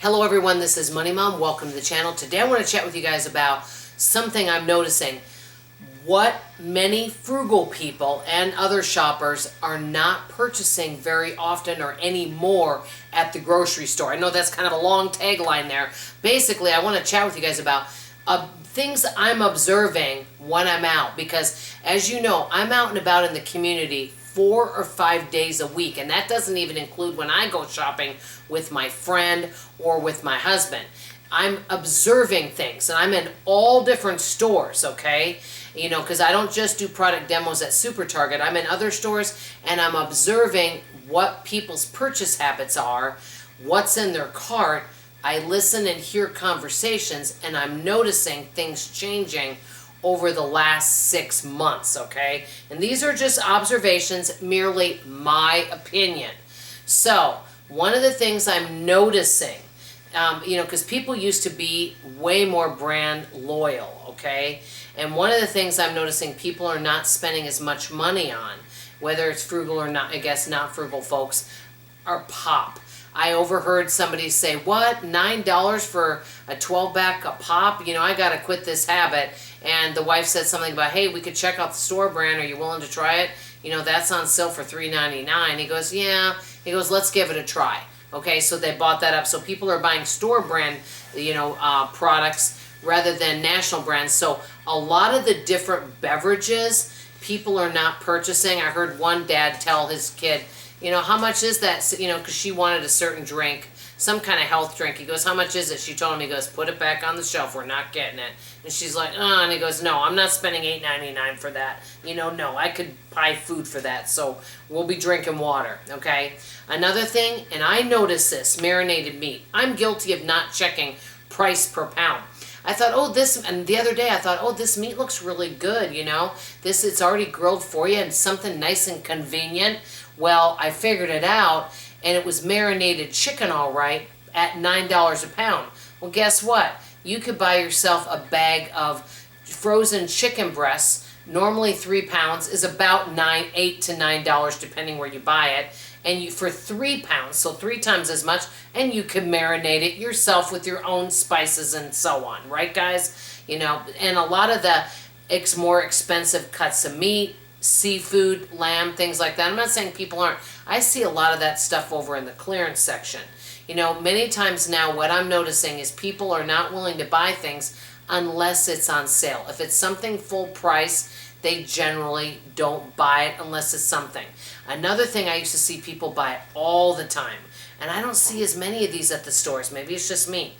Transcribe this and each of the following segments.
Hello everyone, this is Money Mom. Welcome to the channel. Today I want to chat with you guys about something I'm noticing. What many frugal people and other shoppers are not purchasing very often or anymore at the grocery store. I know that's kind of a long tagline there. Basically, I want to chat with you guys about things I'm observing when I'm out, because as you know, I'm out and about in the community 4 or 5 days a week, and that doesn't even include when I go shopping with my friend or with my husband. I'm observing things, and I'm in all different stores, okay? You know, because I don't just do product demos at Super Target. I'm in other stores, and I'm observing what people's purchase habits are, what's in their cart. I listen and hear conversations, and I'm noticing things changing over the last 6 months, okay? And these are just observations, merely my opinion. So, one of the things I'm noticing, you know, because people used to be way more brand loyal, okay? And one of the things I'm noticing people are not spending as much money on, whether it's frugal or not, I guess not frugal folks, are pop. I overheard somebody say, what, $9 for a 12-pack of pop? You know, I got to quit this habit. And the wife said something about, hey, we could check out the store brand. Are you willing to try it? You know, that's on sale for $3.99. He goes, yeah. He goes, let's give it a try. Okay, so they bought that up. So people are buying store brand, you know, products rather than national brands. So a lot of the different beverages people are not purchasing. I heard one dad tell his kid, you know, how much is that? You know, because she wanted a certain drink, some kind of health drink. He goes, how much is it? She told him, he goes, put it back on the shelf. We're not getting it. And she's like, oh, and he goes, no, I'm not spending $8.99 for that. You know, no, I could buy food for that. So we'll be drinking water, okay? Another thing, and I noticed this, marinated meat. I'm guilty of not checking price per pound. I thought, oh, this, and the other day I thought, oh, this meat looks really good, you know? This, it's already grilled for you and something nice and convenient. Well, I figured it out, and it was marinated chicken all right at $9 a pound. Well, guess what? You could buy yourself a bag of frozen chicken breasts. Normally 3 pounds is about $8 to $9 depending where you buy it. And you for 3 pounds, so 3 times as much, and you can marinate it yourself with your own spices and so on, right guys? You know, and a lot of the more expensive cuts of meat, seafood, lamb, things like that. I'm not saying people aren't. I see a lot of that stuff over in the clearance section. You know, many times now what I'm noticing is people are not willing to buy things unless it's on sale. If it's something full price, they generally don't buy it unless it's something. Another thing I used to see people buy all the time, and I don't see as many of these at the stores, maybe it's just me,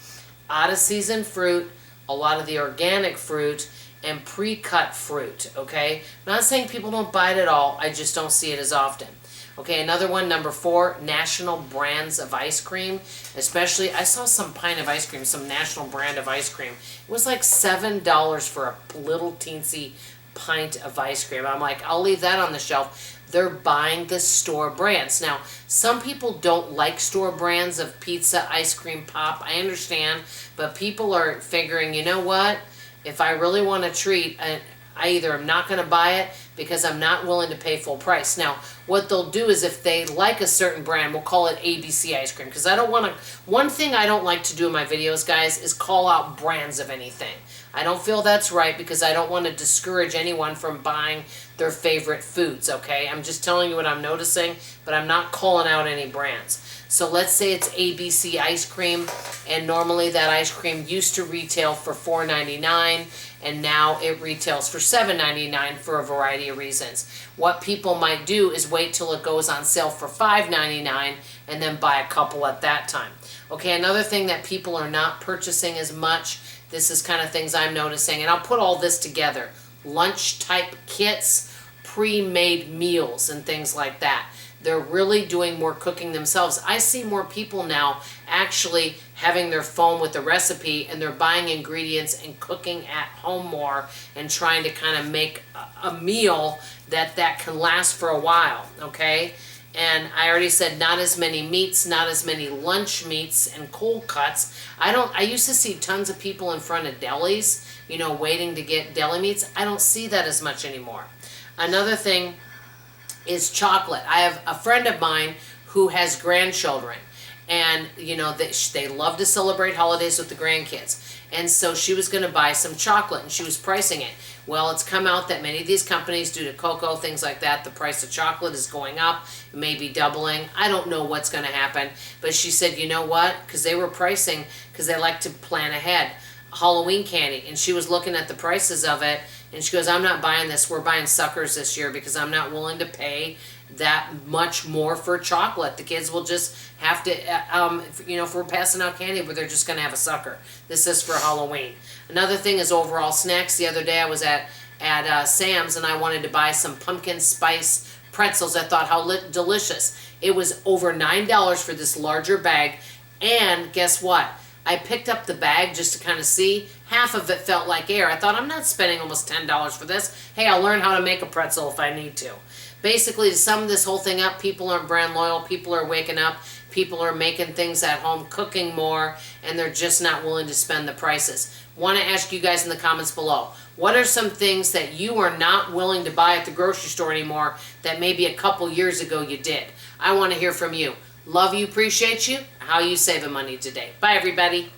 out of season fruit, a lot of the organic fruit, and pre-cut fruit, okay? I'm not saying people don't buy it at all, I just don't see it as often. Okay, another one, number 4, national brands of ice cream. Especially, I saw some pint of ice cream, some national brand of ice cream. It was like $7 for a little teensy pint of ice cream. I'm like, I'll leave that on the shelf. They're buying the store brands. Now, some people don't like store brands of pizza, ice cream, pop. I understand, but people are figuring, you know what? If I really want a treat, I either am not going to buy it because I'm not willing to pay full price. Now, what they'll do is if they like a certain brand, we'll call it ABC ice cream, because I don't want to, one thing I don't like to do in my videos, guys, is call out brands of anything. I don't feel that's right because I don't want to discourage anyone from buying their favorite foods, okay? I'm just telling you what I'm noticing, but I'm not calling out any brands. So let's say it's ABC ice cream, and normally that ice cream used to retail for $4.99, and now it retails for $7.99 for a variety of reasons. What people might do is wait till it goes on sale for $5.99 and then buy a couple at that time. Okay, another thing that people are not purchasing as much, this is kind of things I'm noticing, and I'll put all this together. Lunch type kits, pre-made meals and things like that. They're really doing more cooking themselves. I see more people now actually having their phone with the recipe, and they're buying ingredients and cooking at home more and trying to kind of make a meal that can last for a while, okay? And I already said not as many meats, not as many lunch meats and cold cuts. I used to see tons of people in front of delis, you know, waiting to get deli meats. I don't see that as much anymore. Another thing is chocolate. I have a friend of mine who has grandchildren, and you know they love to celebrate holidays with the grandkids, and so she was going to buy some chocolate, and she was pricing it. Well, it's come out that many of these companies, due to cocoa, things like that, the price of chocolate is going up, maybe doubling. I don't know what's going to happen, but she said, you know what, because they were pricing, because they like to plan ahead, Halloween candy, and she was looking at the prices of it, and she goes, I'm not buying this. We're buying suckers this year because I'm not willing to pay that much more for chocolate. The kids will just have to, you know, if we're passing out candy, but they're just going to have a sucker. This is for Halloween. Another thing is overall snacks. The other day I was at Sam's, and I wanted to buy some pumpkin spice pretzels. I thought, how delicious. It was over $9 for this larger bag, and guess what? I picked up the bag just to kind of see. Half of it felt like air. I thought, I'm not spending almost $10 for this. Hey, I'll learn how to make a pretzel if I need to. Basically, to sum this whole thing up, people aren't brand loyal. People are waking up. People are making things at home, cooking more, and they're just not willing to spend the prices. Want to ask you guys in the comments below, what are some things that you are not willing to buy at the grocery store anymore that maybe a couple years ago you did? I want to hear from you. Love you, appreciate you. How are you saving money today? Bye, everybody.